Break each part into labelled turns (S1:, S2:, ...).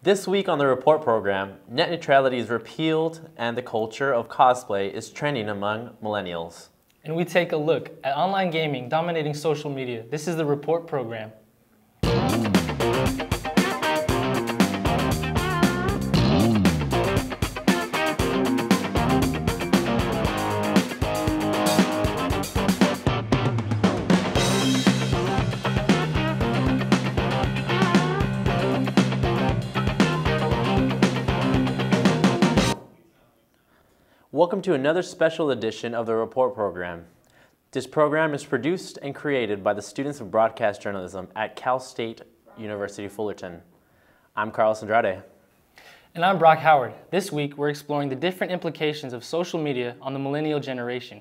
S1: This week on the Report program, net neutrality is repealed and the culture of cosplay is trending among millennials.
S2: And we take a look at online gaming dominating social media. This is the Report program.
S1: Welcome to another special edition of the Report program. This program is produced and created by the students of broadcast journalism at Cal State University Fullerton. I'm Carlos Andrade.
S2: And I'm Brock Howard. This week, we're exploring the different implications of social media on the millennial generation.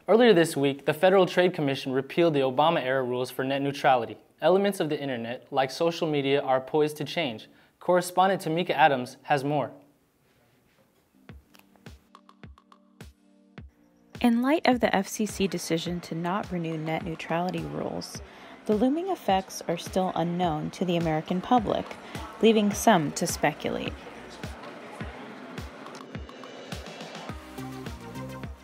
S2: Earlier this week, the Federal Trade Commission repealed the Obama-era rules for net neutrality. Elements of the internet, like social media, are poised to change. Correspondent Tamika Adams has more.
S3: In light of the FCC decision to not renew net neutrality rules, the looming effects are still unknown to the American public, leaving some to speculate.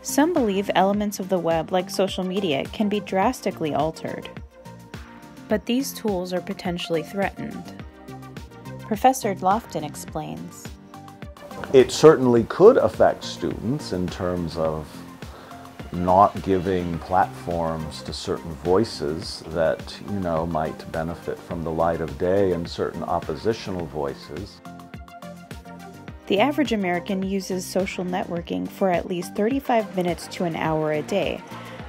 S3: Some believe elements of the web, like social media, can be drastically altered. But these tools are potentially threatened. Professor Lofton explains.
S4: It certainly could affect students in terms of not giving platforms to certain voices that, might benefit from the light of day and certain oppositional voices.
S3: The average American uses social networking for at least 35 minutes to an hour a day,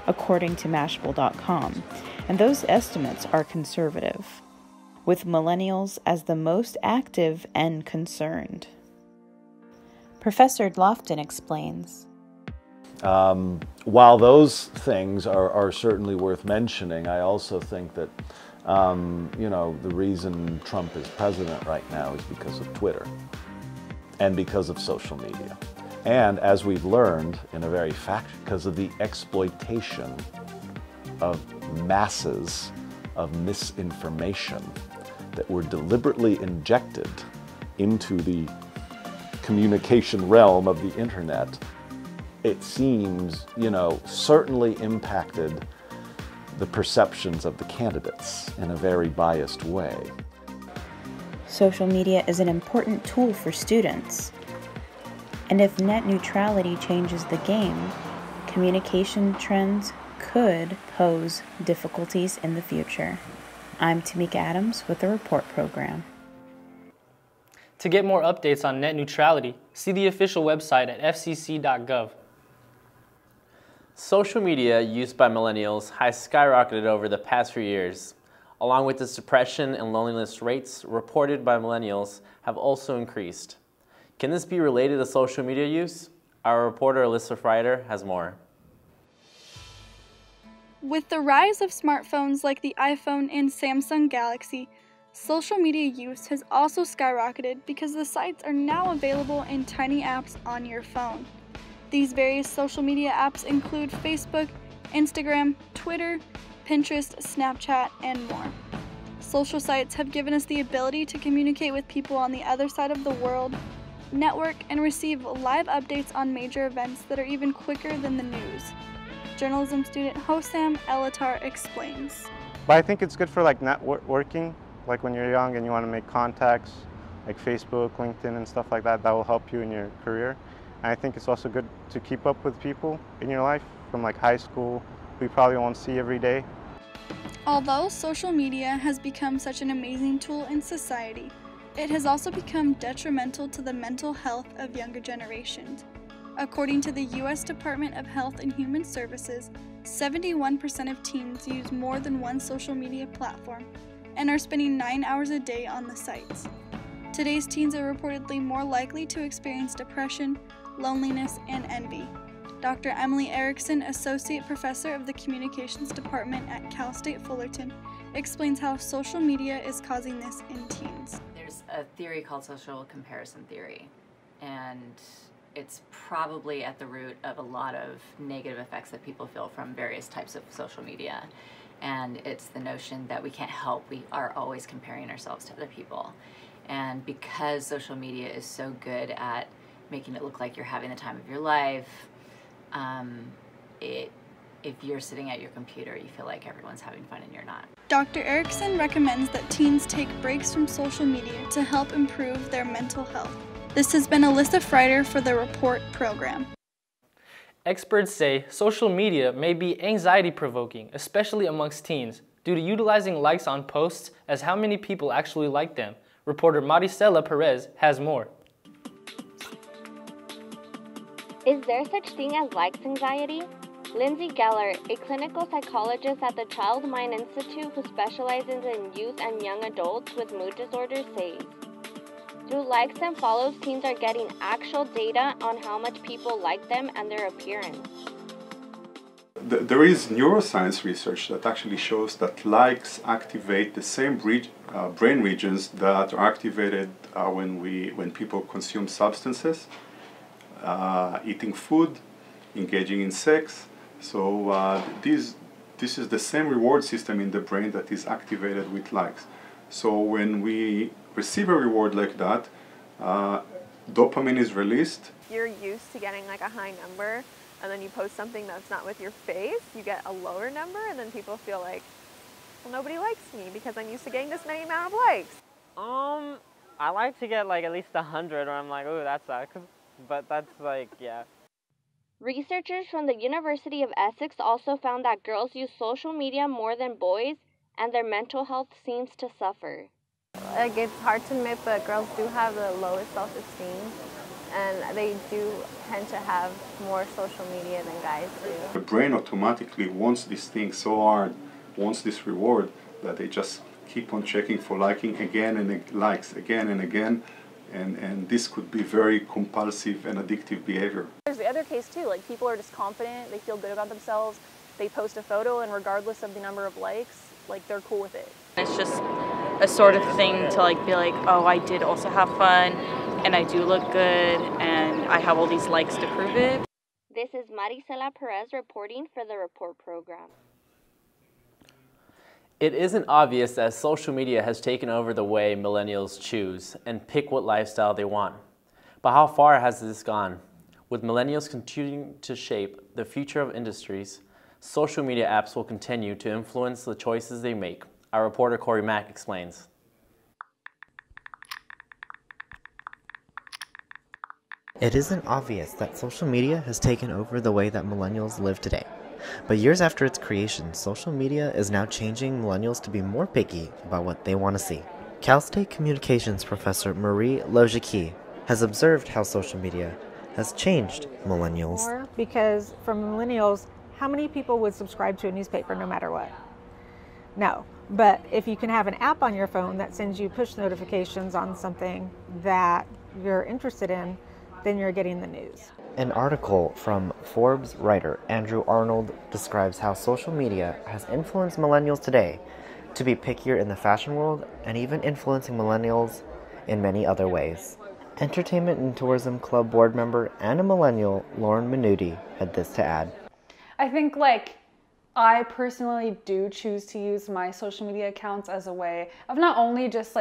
S3: according to Mashable.com, and those estimates are conservative, with millennials as the most active and concerned. Professor Lofton explains.
S4: While those things are certainly worth mentioning, I also think that, the reason Trump is president right now is because of Twitter and because of social media. And as we've learned, in a very fact, because of the exploitation of masses of misinformation that were deliberately injected into the communication realm of the internet, it seems, certainly impacted the perceptions of the candidates in a very biased way.
S3: Social media is an important tool for students. And if net neutrality changes the game, communication trends could pose difficulties in the future. I'm Tamika Adams with the Report program.
S2: To get more updates on net neutrality, see the official website at fcc.gov.
S1: Social media used by millennials has skyrocketed over the past few years, along with the depression and loneliness rates reported by millennials have also increased. Can this be related to social media use? Our reporter Alyssa Freider has more.
S5: With the rise of smartphones like the iPhone and Samsung Galaxy, social media use has also skyrocketed because the sites are now available in tiny apps on your phone. These various social media apps include Facebook, Instagram, Twitter, Pinterest, Snapchat, and more. Social sites have given us the ability to communicate with people on the other side of the world, network, and receive live updates on major events that are even quicker than the news. Journalism student Hossam Elatar explains.
S6: But I think it's good for networking, like when you're young and you want to make contacts, like Facebook, LinkedIn, and stuff like that. That will help you in your career. And I think it's also good to keep up with people in your life from high school we probably won't see every day.
S5: Although social media has become such an amazing tool in society, it has also become detrimental to the mental health of younger generations. According to the U.S. Department of Health and Human Services, 71% of teens use more than one social media platform and are spending 9 hours a day on the sites. Today's teens are reportedly more likely to experience depression, loneliness, and envy. Dr. Emily Erickson, Associate Professor of the Communications Department at Cal State Fullerton, explains how social media is causing this in teens.
S7: There's a theory called social comparison theory, and it's probably at the root of a lot of negative effects that people feel from various types of social media. And it's the notion that we can't help, we are always comparing ourselves to other people. And because social media is so good at making it look like you're having the time of your life, if you're sitting at your computer, you feel like everyone's having fun and you're not.
S5: Dr. Erickson recommends that teens take breaks from social media to help improve their mental health. This has been Alyssa Freider for the Report program.
S2: Experts say social media may be anxiety-provoking, especially amongst teens, due to utilizing likes on posts as how many people actually like them. Reporter Maricela Perez has more.
S8: Is there such thing as likes anxiety? Lindsay Geller, a clinical psychologist at the Child Mind Institute who specializes in youth and young adults with mood disorders, says, through likes and follows, teens are getting actual data on how much people like them and their appearance.
S9: There is neuroscience research that actually shows that likes activate the same brain regions that are activated when people consume substances, eating food, engaging in sex. So this is the same reward system in the brain that is activated with likes. So when we receive a reward like that, dopamine is released.
S10: You're used to getting like a high number, and then you post something that's not with your face, you get a lower number, and then people feel like, well, nobody likes me because I'm used to getting this many amount of likes.
S11: I like to get like at least 100, or I'm like, ooh, that sucks. But that's like, yeah.
S8: Researchers from the University of Essex also found that girls use social media more than boys, and their mental health seems to suffer.
S10: Like, it's hard to admit, but girls do have the lowest self-esteem, and they do tend to have more social media than guys do.
S9: The brain automatically wants this thing so hard, wants this reward, that they just keep on checking for liking again and likes again and again. And this could be very compulsive and addictive behavior.
S12: There's the other case too, like people are just confident, they feel good about themselves, they post a photo and regardless of the number of likes, like they're cool with it.
S13: It's just a sort of thing to like be like, oh, I did also have fun and I do look good and I have all these likes to prove it.
S8: This is Maricela Perez reporting for the Report program.
S1: It isn't obvious that social media has taken over the way millennials choose and pick what lifestyle they want. But how far has this gone? With millennials continuing to shape the future of industries, social media apps will continue to influence the choices they make. Our reporter Corey Mack explains.
S14: It isn't obvious that social media has taken over the way that millennials live today. But years after its creation, social media is now changing millennials to be more picky about what they want to see. Cal State Communications professor Marie Lojaki has observed how social media has changed millennials.
S15: Because for millennials, how many people would subscribe to a newspaper no matter what? No. But if you can have an app on your phone that sends you push notifications on something that you're interested in, then you're getting the news.
S14: An article from Forbes writer Andrew Arnold describes how social media has influenced millennials today to be pickier in the fashion world and even influencing millennials in many other ways. Entertainment and Tourism Club board member and a millennial, Lauren Minuti, had this to add.
S16: I think I personally do choose to use my social media accounts as a way of not only just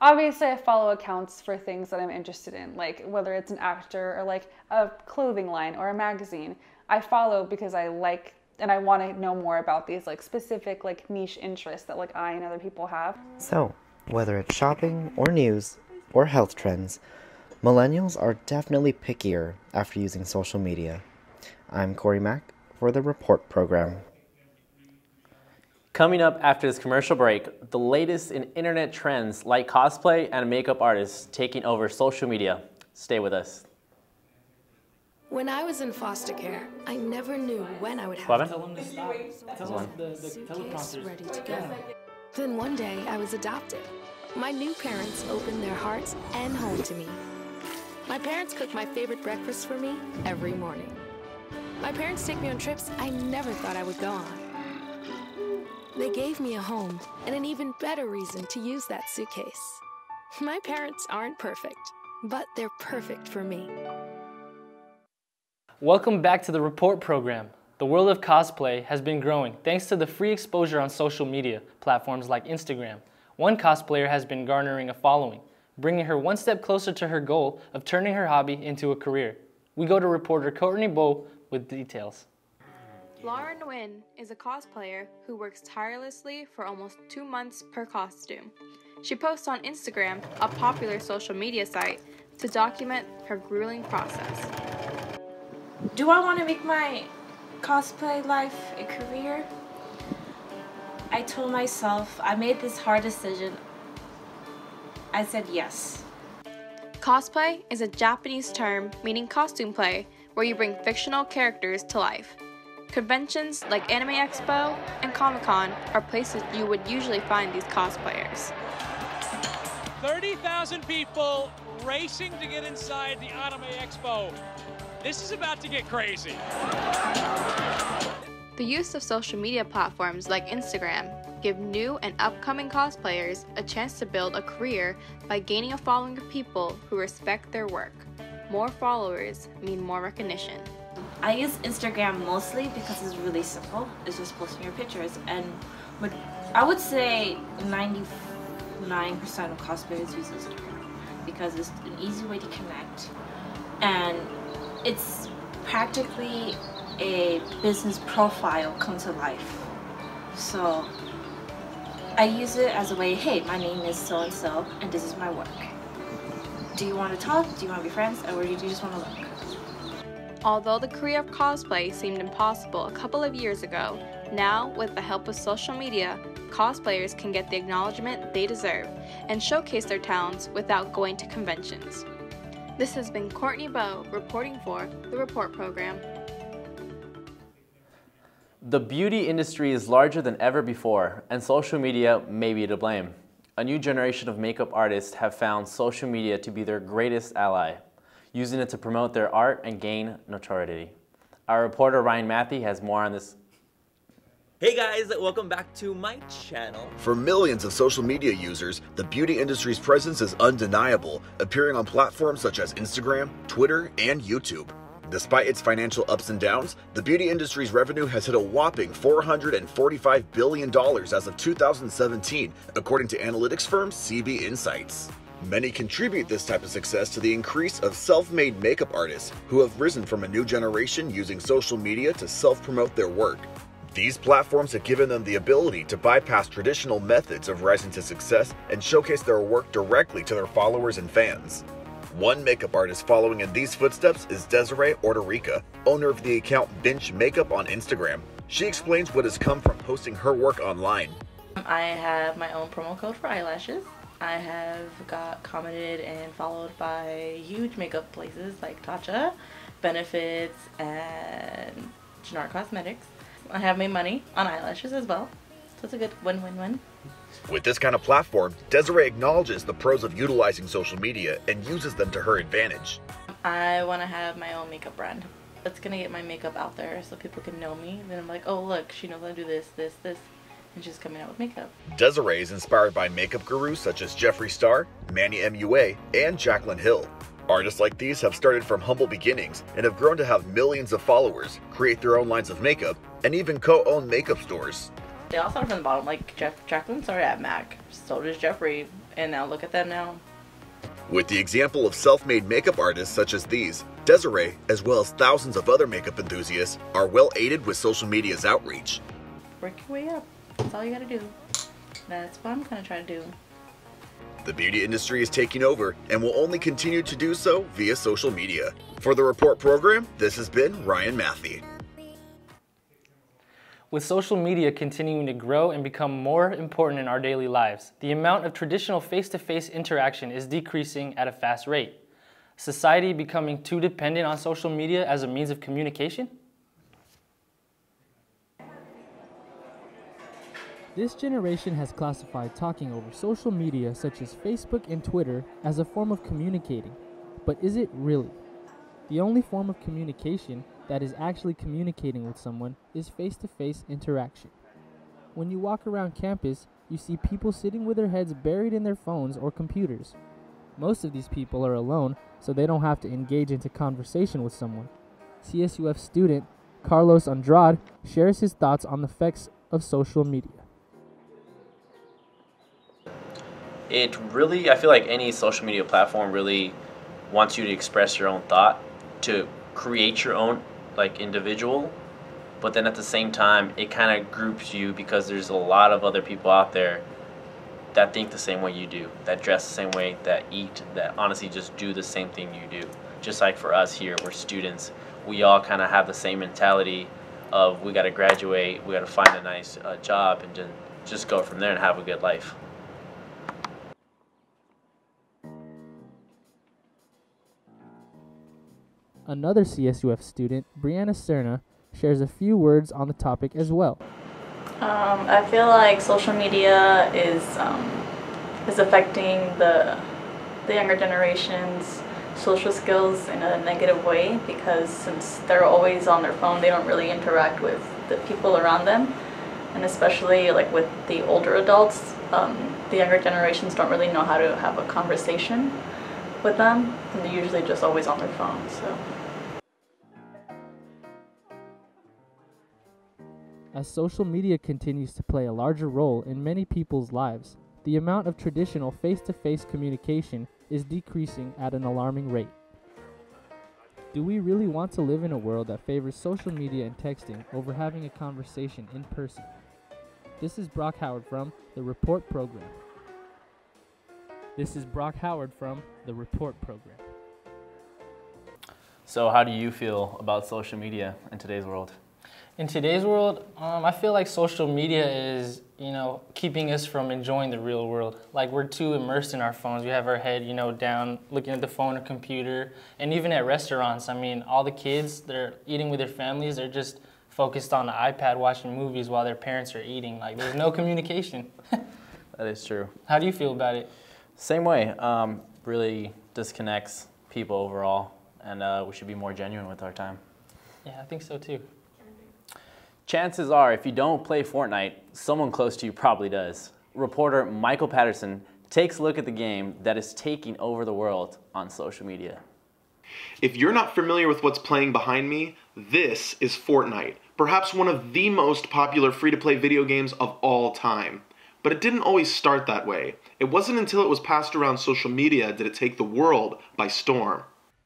S16: obviously I follow accounts for things that I'm interested in, like whether it's an actor or like a clothing line or a magazine. I follow because I like and I want to know more about these specific niche interests that I and other people have.
S14: So, whether it's shopping or news or health trends, millennials are definitely pickier after using social media. I'm Corey Mack for the Report program.
S1: Coming up after this commercial break, the latest in internet trends like cosplay and makeup artists taking over social media. Stay with us.
S17: When I was in foster care, I never knew when I would have
S1: Tell
S2: them to stop. Tell them the teleprompters.
S17: ready to go. Then one day I was adopted. My new parents opened their hearts and home to me. My parents cook my favorite breakfast for me every morning. My parents take me on trips I never thought I would go on. They gave me a home and an even better reason to use that suitcase. My parents aren't perfect, but they're perfect for me.
S2: Welcome back to the Report program. The world of cosplay has been growing thanks to the free exposure on social media platforms like Instagram. One cosplayer has been garnering a following. bringing her one step closer to her goal of turning her hobby into a career. We go to reporter Courtney Bowe with details.
S18: Lauren Nguyen is a cosplayer who works tirelessly for almost 2 months per costume. She posts on Instagram, a popular social media site, to document her grueling process.
S19: Do I want to make my cosplay life a career? I told myself, I made this hard decision. I said yes.
S18: Cosplay is a Japanese term meaning costume play, where you bring fictional characters to life. Conventions like Anime Expo and Comic-Con are places you would usually find these cosplayers.
S20: 30,000 people racing to get inside the Anime Expo. This is about to get crazy.
S18: The use of social media platforms like Instagram give new and upcoming cosplayers a chance to build a career by gaining a following of people who respect their work. More followers mean more recognition.
S19: I use Instagram mostly because it's really simple. It's just posting your pictures, and I would say 99% of cosplayers use Instagram because it's an easy way to connect, and it's practically a business profile come to life. So I use it as a way, hey, my name is so-and-so and this is my work. Do you want to talk? Do you want to be friends? Or do you just want to look?
S18: Although the career of cosplay seemed impossible a couple of years ago, now with the help of social media, cosplayers can get the acknowledgement they deserve and showcase their talents without going to conventions. This has been Courtney Bowe reporting for the Report Program.
S1: The beauty industry is larger than ever before, and social media may be to blame. A new generation of makeup artists have found social media to be their greatest ally, using it to promote their art and gain notoriety. Our reporter Ryan Matthew has more on this.
S21: Hey guys, welcome back to my channel.
S22: For millions of social media users, the beauty industry's presence is undeniable, appearing on platforms such as Instagram, Twitter, and YouTube. Despite its financial ups and downs, the beauty industry's revenue has hit a whopping $445 billion as of 2017, according to analytics firm CB Insights. Many contribute this type of success to the increase of self-made makeup artists who have risen from a new generation using social media to self-promote their work. These platforms have given them the ability to bypass traditional methods of rising to success and showcase their work directly to their followers and fans. One makeup artist following in these footsteps is Desiree Orderica, owner of the account Binge Makeup on Instagram. She explains what has come from posting her work online.
S23: I have my own promo code for eyelashes. I have got commented and followed by huge makeup places like Tatcha, Benefits, and Jannar Cosmetics. I have made money on eyelashes as well, so it's a good win-win-win.
S22: With this kind of platform, Desiree acknowledges the pros of utilizing social media and uses them to her advantage.
S23: I want to have my own makeup brand. It's going to get my makeup out there so people can know me. Then I'm like, oh look, she knows how to do this, this, this, and she's coming out with makeup.
S22: Desiree is inspired by makeup gurus such as Jeffree Star, Manny MUA, and Jaclyn Hill. Artists like these have started from humble beginnings and have grown to have millions of followers, create their own lines of makeup, and even co-own makeup stores.
S23: They all started from the bottom, like Jaclyn started at MAC, so does Jeffree, and now look at them now.
S22: With the example of self-made makeup artists such as these, Desiree, as well as thousands of other makeup enthusiasts, are well aided with social media's outreach.
S23: Work your way up. That's all you gotta do. That's what I'm gonna try to do.
S22: The beauty industry is taking over and will only continue to do so via social media. For the Report Program, this has been Ryan Matthew.
S2: With social media continuing to grow and become more important in our daily lives, the amount of traditional face-to-face interaction is decreasing at a fast rate. Society becoming too dependent on social media as a means of communication?
S24: This generation has classified talking over social media such as Facebook and Twitter as a form of communicating. But is it really? The only form of communication that is actually communicating with someone is face-to-face interaction. When you walk around campus, you see people sitting with their heads buried in their phones or computers. Most of these people are alone, so they don't have to engage into conversation with someone. CSUF student Carlos Andrade shares his thoughts on the effects of social media.
S1: It really, I feel like any social media platform really wants you to express your own thought, to create your own like individual, but then at the same time it kind of groups you because there's a lot of other people out there that think the same way you do, that dress the same way, that eat, that honestly just do the same thing you do. Just like for us here, we're students, we all kind of have the same mentality of we got to graduate, we got to find a nice job, and then just go from there and have a good life.
S24: Another CSUF student, Brianna Serna, shares a few words on the topic as well.
S13: I feel like social media is affecting the younger generation's social skills in a negative way, because since they're always on their phone, they don't really interact with the people around them, and especially like with the older adults, the younger generations don't really know how to have a conversation with them, and they're usually just always on their phones. So.
S24: As social media continues to play a larger role in many people's lives, the amount of traditional face-to-face communication is decreasing at an alarming rate. Do we really want to live in a world that favors social media and texting over having a conversation in person? This is Brock Howard from the Report Program.
S1: So how do you feel about social media in today's world?
S2: In today's world, I feel like social media is, keeping us from enjoying the real world. Like, we're too immersed in our phones. We have our head, down, looking at the phone or computer. And even at restaurants, I mean, all the kids, they're eating with their families, they're just focused on the iPad watching movies while their parents are eating. Like, there's no communication.
S1: That is true.
S2: How do you feel about it?
S1: Same way. Really disconnects people overall, and we should be more genuine with our time.
S2: Yeah, I think so too.
S1: Chances are, if you don't play Fortnite, someone close to you probably does. Reporter Michael Patterson takes a look at the game that is taking over the world on social media.
S3: If you're not familiar with what's playing behind me, this is Fortnite, perhaps one of the most popular free-to-play video games of all time. But it didn't always start that way. It wasn't until it was passed around social media did it take the world by storm.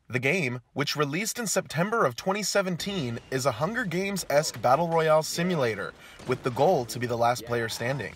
S22: The game, which released in September of 2017, is a Hunger Games-esque battle royale simulator, with the goal to be the last player standing.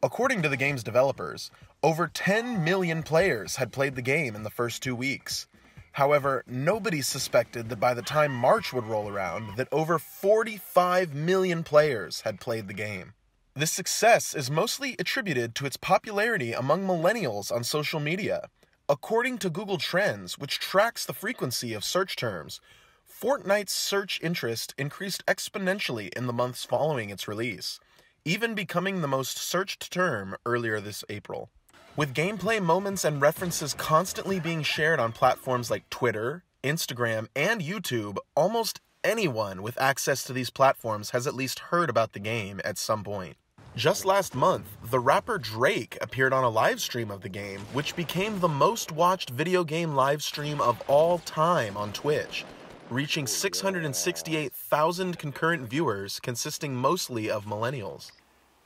S22: According to the game's developers, over 10 million players had played the game in the first 2 weeks. However, nobody suspected that by the time March would roll around, that over 45 million players had played the game. This success is mostly attributed to its popularity among millennials on social media. According to Google Trends, which tracks the frequency of search terms, Fortnite's search interest increased exponentially in the months following its release, even becoming the most searched term earlier this April. With gameplay moments and references constantly being shared on platforms like Twitter, Instagram, and YouTube, almost anyone with access to these platforms has at least heard about the game at some point. Just last month, the rapper Drake appeared on a live stream of the game, which became the most watched video game live stream of all time on Twitch, reaching 668,000 concurrent viewers, consisting mostly of millennials.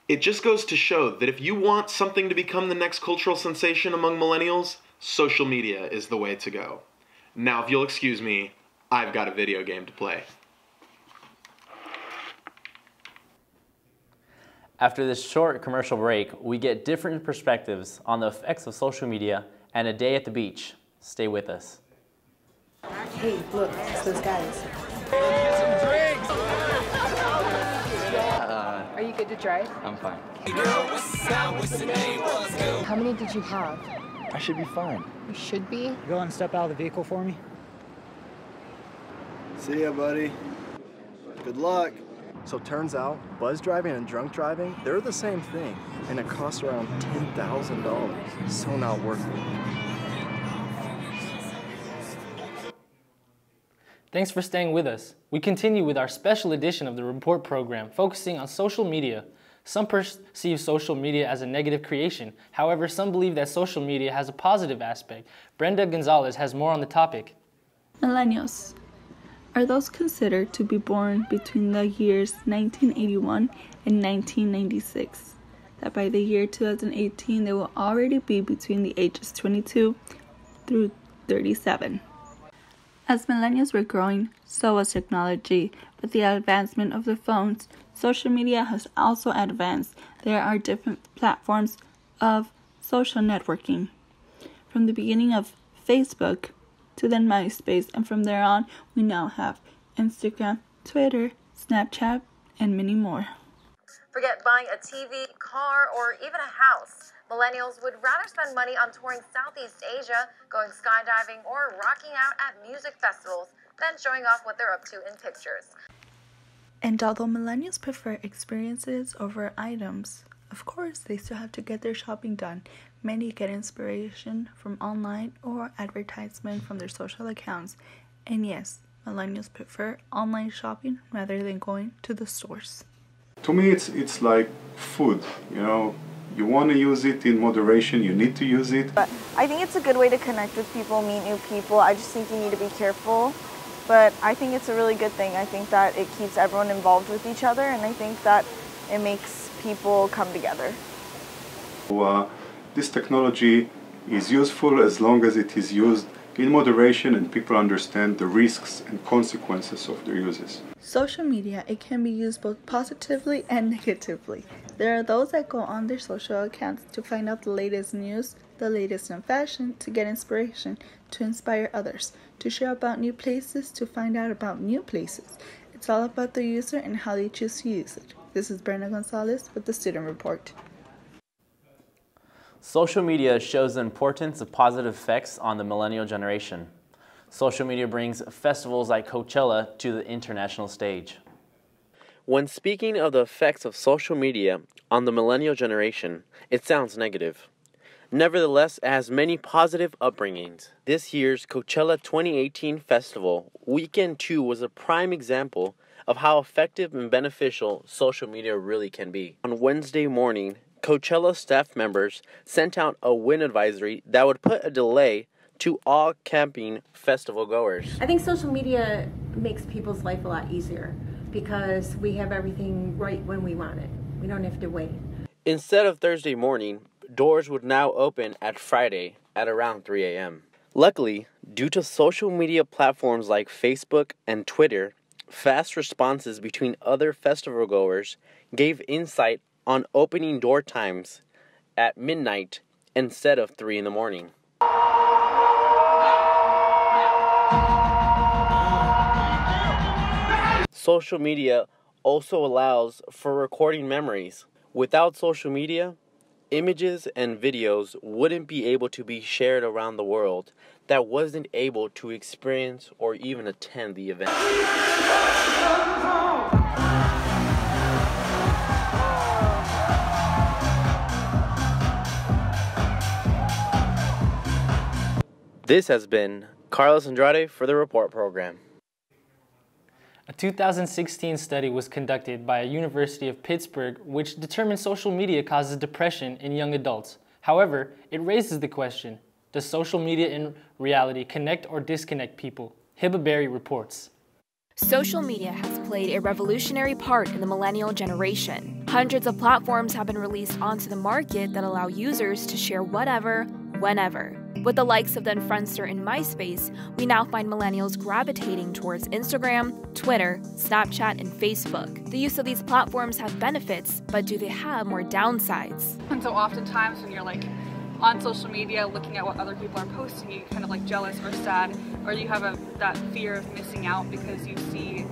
S3: It just goes to show that if you want something to become the next cultural sensation among millennials, social media is the way to go. Now, if you'll excuse me, I've got a video game to play.
S1: After this short commercial break, we get different perspectives on the effects of social media and a day at the beach. Stay with us.
S4: Hey, look, it's those guys.
S6: Are you good to drive?
S7: I'm fine.
S6: How many did you have?
S7: I should be fine.
S6: You should be?
S25: Go and step out of the vehicle for me.
S26: See ya, buddy. Good luck. So turns out, buzz driving and drunk driving, they're the same thing, and it costs around $10,000. So not worth it.
S2: Thanks for staying with us. We continue with our special edition of the Report Program, focusing on social media. Some perceive social media as a negative creation. However, some believe that social media has a positive aspect. Brenda Gonzalez has more on the topic.
S27: Millennials are those considered to be born between the years 1981 and 1996. that by the year 2018 they will already be between the ages 22 through 37. As millennials were growing, so was technology. With the advancement of the phones, social media has also advanced. There are different platforms of social networking. From the beginning of Facebook to then MySpace, and from there on, we now have Instagram, Twitter, Snapchat, and many more.
S5: Forget buying a TV, car, or even a house. Millennials would rather spend money on touring Southeast Asia, going skydiving, or rocking out at music festivals than showing off what they're up to in pictures.
S27: And although millennials prefer experiences over items, of course they still have to get their shopping done. Many get inspiration from online or advertisement from their social accounts. And yes, millennials prefer online shopping rather than going to the stores.
S7: To me, it's like food, you know. You want to use it in moderation, you need to use it.
S8: But I think it's a good way to connect with people, meet new people. I just think you need to be careful. But I think it's a really good thing. I think that it keeps everyone involved with each other, and I think that it makes people come together.
S7: So, this technology is useful as long as it is used in moderation and people understand the risks and consequences of their uses.
S27: Social media, it can be used both positively and negatively. There are those that go on their social accounts to find out the latest news, the latest in fashion, to get inspiration, to inspire others, to share about new places, to find out about new places. It's all about the user and how they choose to use it. This is Brenda Gonzalez with the Student Report.
S1: Social media shows the importance of positive effects on the millennial generation. Social media brings festivals like Coachella to the international stage. When speaking of the effects of social media on the millennial generation, it sounds negative. Nevertheless, it has many positive upbringings. This year's Coachella 2018 festival, Weekend 2, was a prime example of how effective and beneficial social media really can be. On Wednesday morning, Coachella staff members sent out a wind advisory that would put a delay to all camping festival goers.
S9: I think social media makes people's life a lot easier because we have everything right when we want it. We don't have to wait.
S1: Instead of Thursday morning, doors would now open at Friday at around 3 a.m. Luckily, due to social media platforms like Facebook and Twitter, fast responses between other festival goers gave insight on opening door times at midnight instead of 3 in the morning. Social media also allows for recording memories. Without social media, images and videos wouldn't be able to be shared around the world that wasn't able to experience or even attend the event. This has been Carlos Andrade for the Report Program.
S2: A 2016 study was conducted by a University of Pittsburgh which determined social media causes depression in young adults. However, it raises the question, does social media in reality connect or disconnect people? Hiba Berry reports.
S10: Social media has played a revolutionary part in the millennial generation. Hundreds of platforms have been released onto the market that allow users to share whatever, whenever. With the likes of then Friendster and MySpace, we now find millennials gravitating towards Instagram, Twitter, Snapchat, and Facebook. The use of these platforms have benefits, but do they have more downsides?
S16: And so oftentimes when you're like on social media looking at what other people are posting, you kind of like jealous or sad, or you have that fear of missing out because you see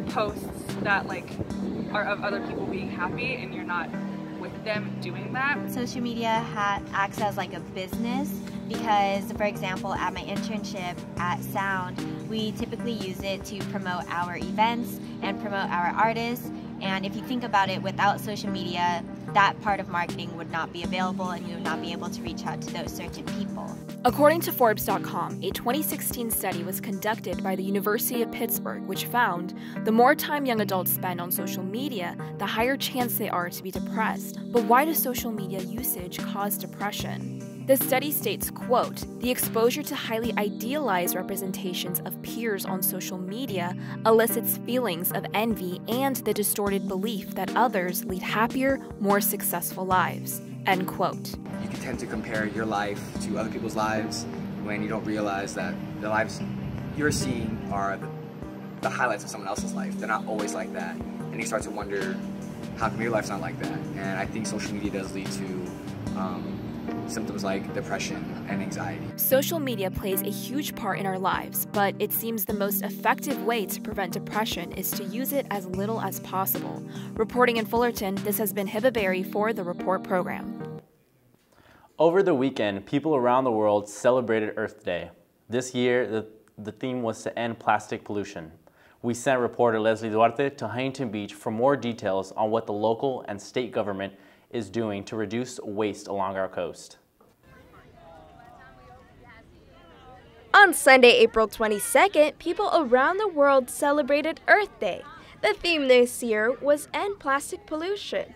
S16: posts that like are of other people being happy and you're not with them doing that.
S11: Social media acts as like a business because, for example, at my internship at Sound, we typically use it to promote our events and promote our artists. And if you think about it, without social media, that part of marketing would not be available and you would not be able to reach out to those certain people.
S10: According to Forbes.com, a 2016 study was conducted by the University of Pittsburgh, which found the more time young adults spend on social media, the higher chance they are to be depressed. But why does social media usage cause depression? The study states, quote, "The exposure to highly idealized representations of peers on social media elicits feelings of envy and the distorted belief that others lead happier, more successful lives," end quote.
S12: You can tend to compare your life to other people's lives when you don't realize that the lives you're seeing are the highlights of someone else's life. They're not always like that. And you start to wonder, how come your life's not like that? And I think social media does lead to symptoms like depression and anxiety.
S10: Social media plays a huge part in our lives, but it seems the most effective way to prevent depression is to use it as little as possible. Reporting in Fullerton, this has been Hiba Berry for the Report program.
S1: Over the weekend, people around the world celebrated Earth Day. This year, the theme was to end plastic pollution. We sent reporter Leslie Duarte to Huntington Beach for more details on what the local and state government is doing to reduce waste along our coast.
S14: On Sunday, April 22nd, people around the world celebrated Earth Day. The theme this year was End Plastic Pollution.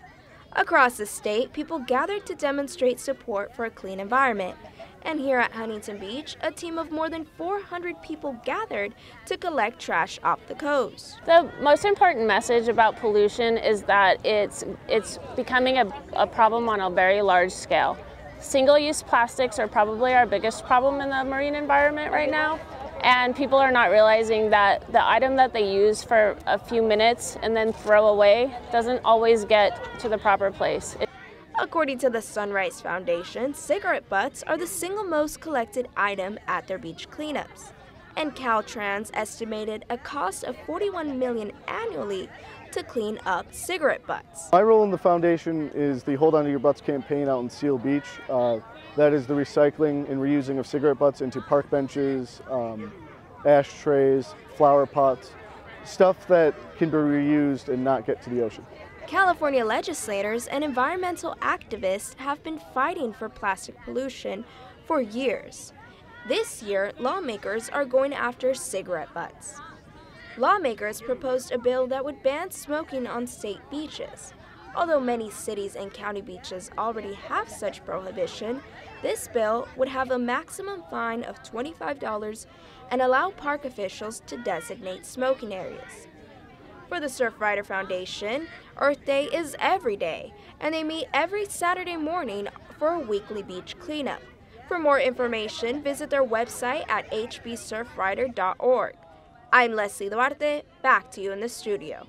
S14: Across the state, people gathered to demonstrate support for a clean environment. And here at Huntington Beach, a team of more than 400 people gathered to collect trash off the coast.
S15: The most important message about pollution is that it's becoming a problem on a very large scale. Single-use plastics are probably our biggest problem in the marine environment right now, and people are not realizing that the item that they use for a few minutes and then throw away doesn't always get to the proper place.
S14: According to the Sunrise Foundation, cigarette butts are the single most collected item at their beach cleanups. And Caltrans estimated a cost of $41 million annually to clean up cigarette butts.
S26: My role in the foundation is the Hold On to Your Butts campaign out in Seal Beach. That is the recycling and reusing of cigarette butts into park benches, ashtrays, flower pots, stuff that can be reused and not get to the ocean.
S14: California legislators and environmental activists have been fighting for plastic pollution for years. This year, lawmakers are going after cigarette butts. Lawmakers proposed a bill that would ban smoking on state beaches. Although many cities and county beaches already have such prohibition, this bill would have a maximum fine of $25 and allow park officials to designate smoking areas. For the Surfrider Foundation, Earth Day is every day, and they meet every Saturday morning for a weekly beach cleanup. For more information, visit their website at hbsurfrider.org. I'm Leslie Duarte, back to you in the studio.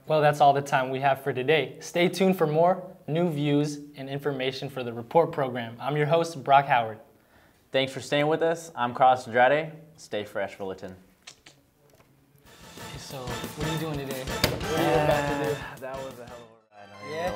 S2: Well, that's all the time we have for today. Stay tuned for more new views and information for the Report program. I'm your host, Brock Howard.
S1: Thanks for staying with us. I'm Carlos Andrade. Stay fresh, Fullerton.
S2: So, what are you doing today? What are you about to do?
S1: That was a hell of a ride.
S2: Yeah?